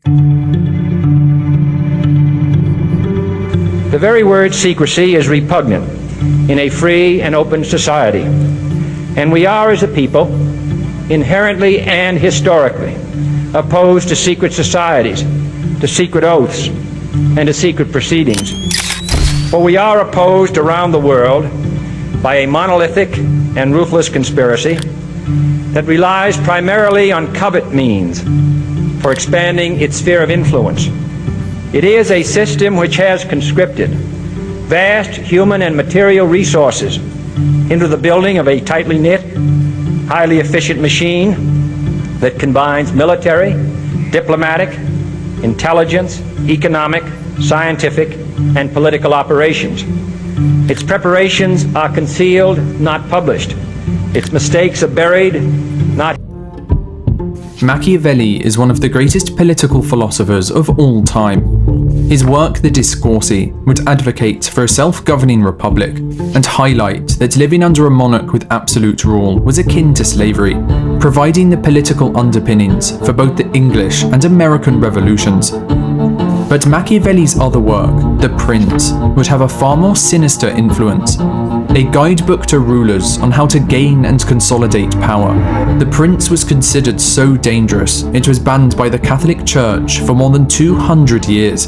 The very word secrecy is repugnant in a free and open society, and we are, as a people, inherently and historically opposed to secret societies, to secret oaths, and to secret proceedings. For we are opposed around the world by a monolithic and ruthless conspiracy that relies primarily on covert means for expanding its sphere of influence. It is a system which has conscripted vast human and material resources into the building of a tightly knit, highly efficient machine that combines military, diplomatic, intelligence, economic, scientific, and political operations. Its preparations are concealed, not published. Its mistakes are buried, not... Machiavelli is one of the greatest political philosophers of all time. His work, The Discorsi, would advocate for a self-governing republic and highlight that living under a monarch with absolute rule was akin to slavery, providing the political underpinnings for both the English and American revolutions. But Machiavelli's other work, The Prince, would have a far more sinister influence. A guidebook to rulers on how to gain and consolidate power. The Prince was considered so dangerous, it was banned by the Catholic Church for more than 200 years.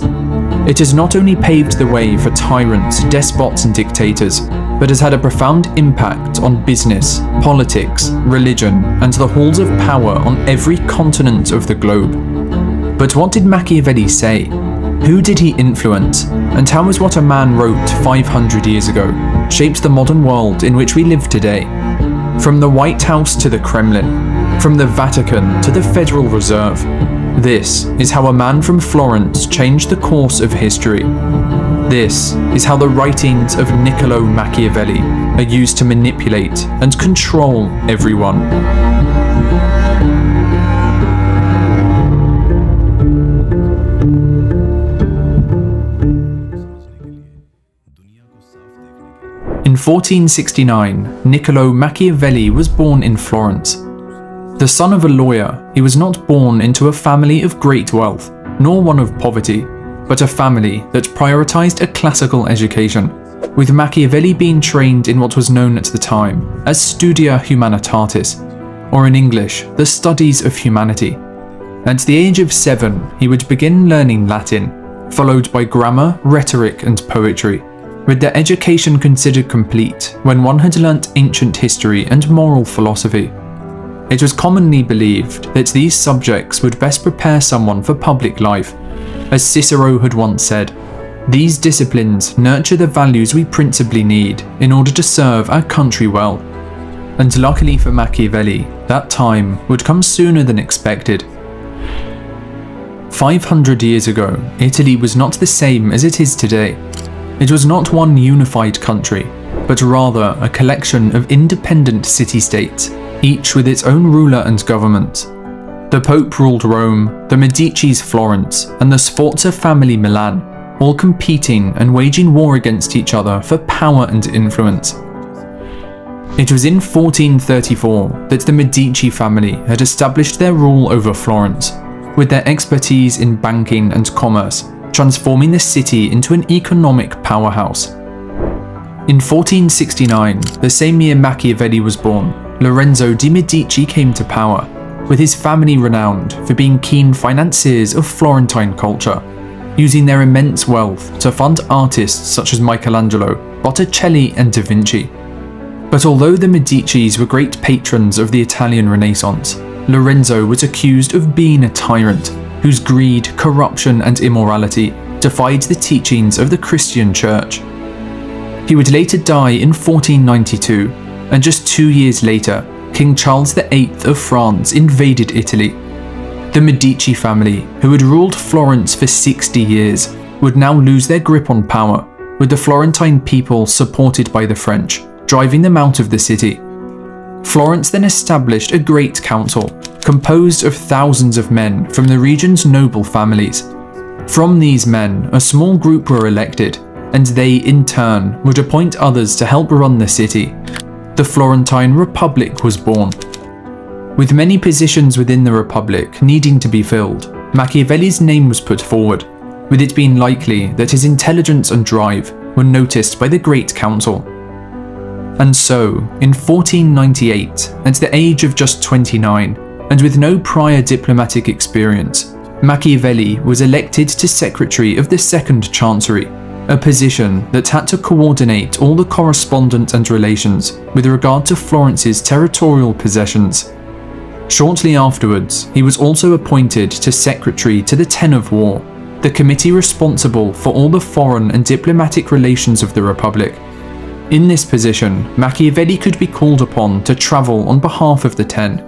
It has not only paved the way for tyrants, despots and dictators, but has had a profound impact on business, politics, religion, and the halls of power on every continent of the globe. But what did Machiavelli say? Who did he influence? And how has what a man wrote 500 years ago shaped the modern world in which we live today? From the White House to the Kremlin, from the Vatican to the Federal Reserve, this is how a man from Florence changed the course of history. This is how the writings of Niccolò Machiavelli are used to manipulate and control everyone. In 1469, Niccolò Machiavelli was born in Florence. The son of a lawyer, he was not born into a family of great wealth, nor one of poverty, but a family that prioritized a classical education, with Machiavelli being trained in what was known at the time as Studia Humanitatis, or in English, the studies of humanity. At the age of 7, he would begin learning Latin, followed by grammar, rhetoric, and poetry, with their education considered complete when one had learnt ancient history and moral philosophy. It was commonly believed that these subjects would best prepare someone for public life. As Cicero had once said, these disciplines nurture the values we principally need in order to serve our country well. And luckily for Machiavelli, that time would come sooner than expected. 500 years ago, Italy was not the same as it is today. It was not one unified country, but rather a collection of independent city-states, each with its own ruler and government. The Pope ruled Rome, the Medici's Florence, and the Sforza family Milan, all competing and waging war against each other for power and influence. It was in 1434 that the Medici family had established their rule over Florence, with their expertise in banking and commerce, transforming the city into an economic powerhouse. In 1469, the same year Machiavelli was born, Lorenzo de' Medici came to power, with his family renowned for being keen financiers of Florentine culture, using their immense wealth to fund artists such as Michelangelo, Botticelli and Da Vinci. But although the Medicis were great patrons of the Italian Renaissance, Lorenzo was accused of being a tyrant, whose greed, corruption and immorality defied the teachings of the Christian Church. He would later die in 1492, and just 2 years later, King Charles VIII of France invaded Italy. The Medici family, who had ruled Florence for 60 years, would now lose their grip on power, with the Florentine people supported by the French, driving them out of the city. Florence then established a great council, composed of thousands of men from the region's noble families. From these men, a small group were elected, and they, in turn, would appoint others to help run the city. The Florentine Republic was born. With many positions within the Republic needing to be filled, Machiavelli's name was put forward, with it being likely that his intelligence and drive were noticed by the Great Council. And so, in 1498, at the age of just 29, and with no prior diplomatic experience, Machiavelli was elected to Secretary of the Second Chancery, a position that had to coordinate all the correspondence and relations with regard to Florence's territorial possessions. Shortly afterwards, he was also appointed to Secretary to the Ten of War, the committee responsible for all the foreign and diplomatic relations of the Republic. In this position, Machiavelli could be called upon to travel on behalf of the Ten,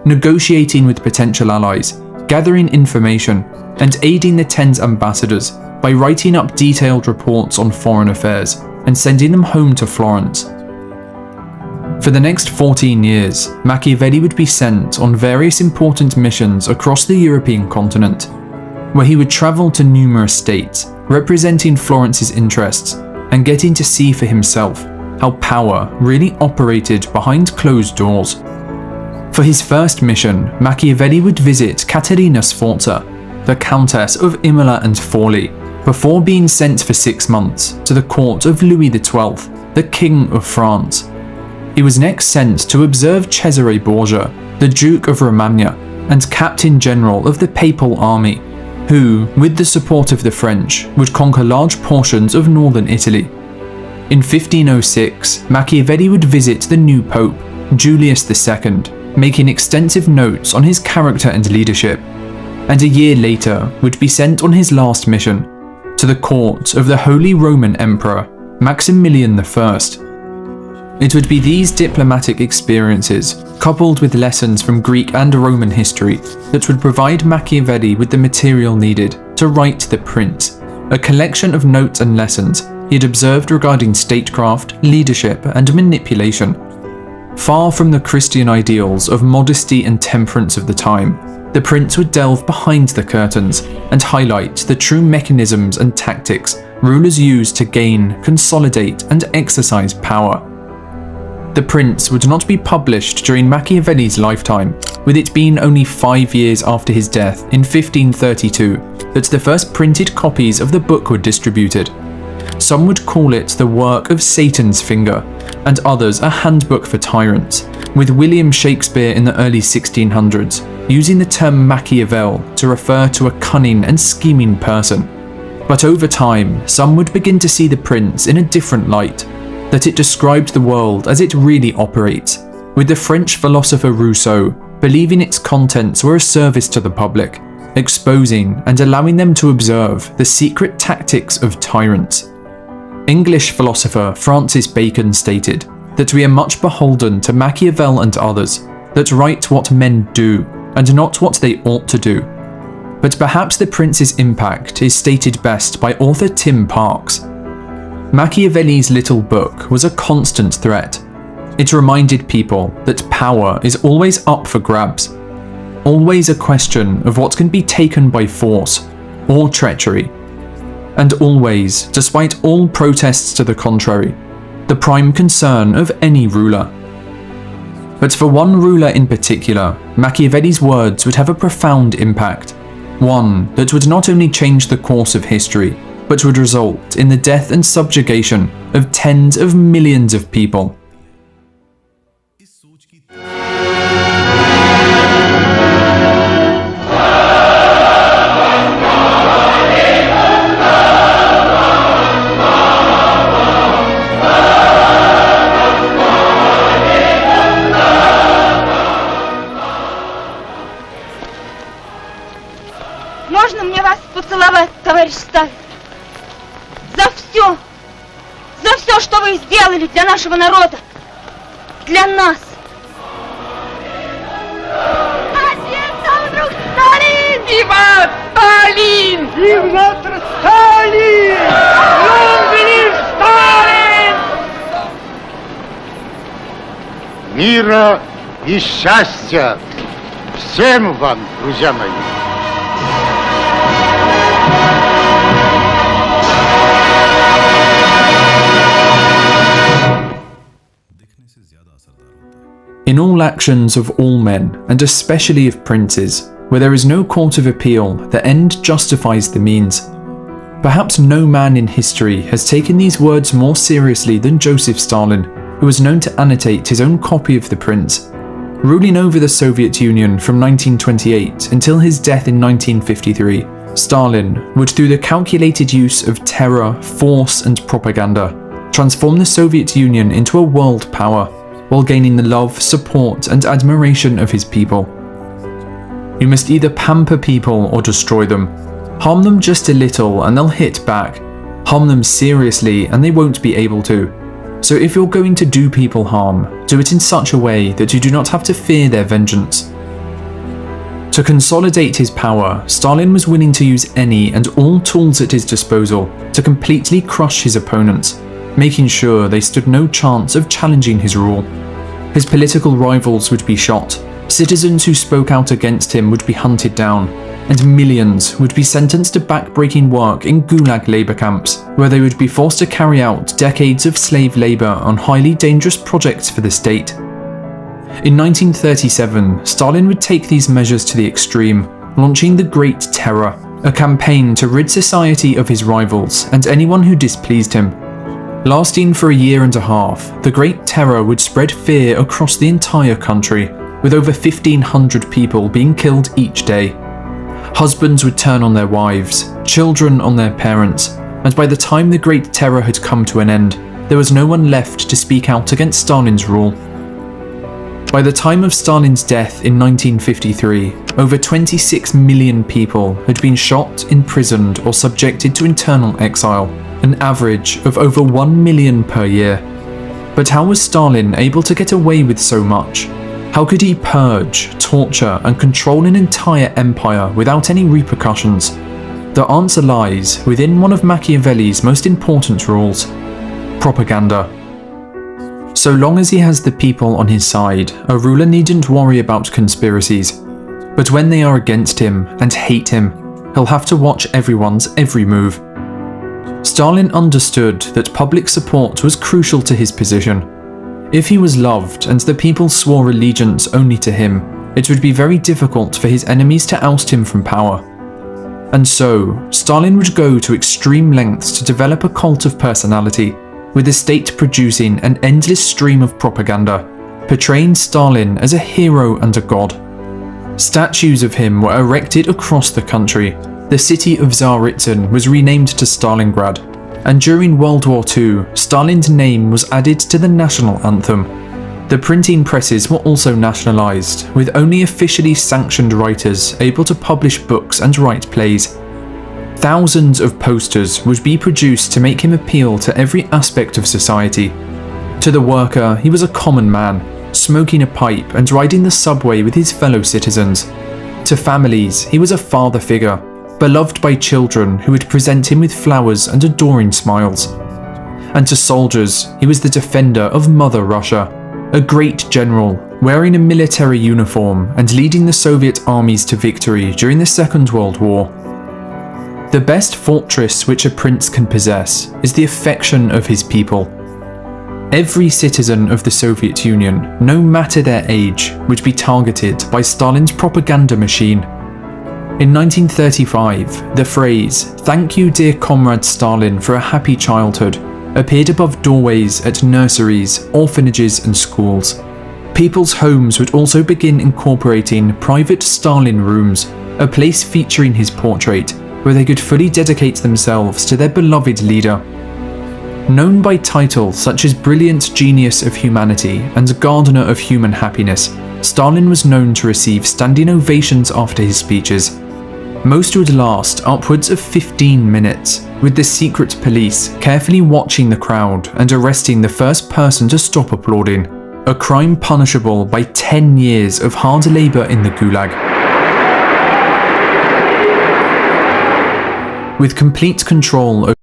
negotiating with potential allies, gathering information, and aiding the Ten's ambassadors by writing up detailed reports on foreign affairs and sending them home to Florence. For the next 14 years, Machiavelli would be sent on various important missions across the European continent, where he would travel to numerous states, representing Florence's interests and getting to see for himself how power really operated behind closed doors. For his first mission, Machiavelli would visit Caterina Sforza, the Countess of Imola and Forli, before being sent for 6 months to the court of Louis XII, the King of France. He was next sent to observe Cesare Borgia, the Duke of Romagna and Captain General of the Papal Army, who, with the support of the French, would conquer large portions of northern Italy. In 1506, Machiavelli would visit the new Pope, Julius II, making extensive notes on his character and leadership, and a year later would be sent on his last mission, to the court of the Holy Roman Emperor, Maximilian I. It would be these diplomatic experiences, coupled with lessons from Greek and Roman history, that would provide Machiavelli with the material needed to write The Prince, a collection of notes and lessons he had observed regarding statecraft, leadership, and manipulation. Far from the Christian ideals of modesty and temperance of the time, The Prince would delve behind the curtains and highlight the true mechanisms and tactics rulers use to gain, consolidate, and exercise power. The Prince would not be published during Machiavelli's lifetime, with it being only 5 years after his death in 1532 that the first printed copies of the book were distributed. Some would call it the work of Satan's finger, and others a handbook for tyrants, with William Shakespeare in the early 1600s using the term Machiavel to refer to a cunning and scheming person. But over time, some would begin to see the Prince in a different light, that it described the world as it really operates, with the French philosopher Rousseau believing its contents were a service to the public, exposing and allowing them to observe the secret tactics of tyrants. English philosopher Francis Bacon stated that we are much beholden to Machiavel and others that write what men do and not what they ought to do. But perhaps the Prince's impact is stated best by author Tim Parks. Machiavelli's little book was a constant threat. It reminded people that power is always up for grabs, always a question of what can be taken by force or treachery, and always, despite all protests to the contrary, the prime concern of any ruler. But for one ruler in particular, Machiavelli's words would have a profound impact, one that would not only change the course of history, but would result in the death and subjugation of tens of millions of people. Можно мне вас поцеловать, товарищ Сталин? За все, что вы сделали для нашего народа, для нас. Один там вдруг Сталин! Виват Сталин! Виват Сталин! Любим Сталин! Мира и счастья всем вам, друзья мои! In all actions of all men, and especially of princes, where there is no court of appeal, the end justifies the means. Perhaps no man in history has taken these words more seriously than Joseph Stalin, who was known to annotate his own copy of the Prince. Ruling over the Soviet Union from 1928 until his death in 1953, Stalin would, through the calculated use of terror, force, and propaganda, transform the Soviet Union into a world power, while gaining the love, support, and admiration of his people. You must either pamper people or destroy them. Harm them just a little and they'll hit back. Harm them seriously and they won't be able to. So if you're going to do people harm, do it in such a way that you do not have to fear their vengeance. To consolidate his power, Stalin was willing to use any and all tools at his disposal to completely crush his opponents, making sure they stood no chance of challenging his rule. His political rivals would be shot, citizens who spoke out against him would be hunted down, and millions would be sentenced to back-breaking work in gulag labor camps, where they would be forced to carry out decades of slave labor on highly dangerous projects for the state. In 1937, Stalin would take these measures to the extreme, launching the Great Terror, a campaign to rid society of his rivals and anyone who displeased him. Lasting for a year and a half, the Great Terror would spread fear across the entire country, with over 1,500 people being killed each day. Husbands would turn on their wives, children on their parents, and by the time the Great Terror had come to an end, there was no one left to speak out against Stalin's rule. By the time of Stalin's death in 1953, over 26 million people had been shot, imprisoned, or subjected to internal exile, an average of over 1 million per year. But how was Stalin able to get away with so much? How could he purge, torture, and control an entire empire without any repercussions? The answer lies within one of Machiavelli's most important rules: propaganda. So long as he has the people on his side, a ruler needn't worry about conspiracies. But when they are against him and hate him, he'll have to watch everyone's every move. Stalin understood that public support was crucial to his position. If he was loved and the people swore allegiance only to him, it would be very difficult for his enemies to oust him from power. And so, Stalin would go to extreme lengths to develop a cult of personality, with the state producing an endless stream of propaganda, portraying Stalin as a hero and a god. Statues of him were erected across the country. The city of Tsaritsyn was renamed to Stalingrad, and during World War II, Stalin's name was added to the national anthem. The printing presses were also nationalized, with only officially sanctioned writers able to publish books and write plays. Thousands of posters would be produced to make him appeal to every aspect of society. To the worker, he was a common man, smoking a pipe and riding the subway with his fellow citizens. To families, he was a father figure, beloved by children who would present him with flowers and adoring smiles. And to soldiers, he was the defender of Mother Russia, a great general, wearing a military uniform and leading the Soviet armies to victory during the Second World War. The best fortress which a prince can possess is the affection of his people. Every citizen of the Soviet Union, no matter their age, would be targeted by Stalin's propaganda machine. In 1935, the phrase, "Thank you, dear comrade Stalin, for a happy childhood," appeared above doorways at nurseries, orphanages, and schools. People's homes would also begin incorporating private Stalin rooms, a place featuring his portrait, where they could fully dedicate themselves to their beloved leader. Known by titles such as Brilliant Genius of Humanity and Gardener of Human Happiness, Stalin was known to receive standing ovations after his speeches. Most would last upwards of 15 minutes, with the secret police carefully watching the crowd and arresting the first person to stop applauding, a crime punishable by 10 years of hard labour in the Gulag. With complete control over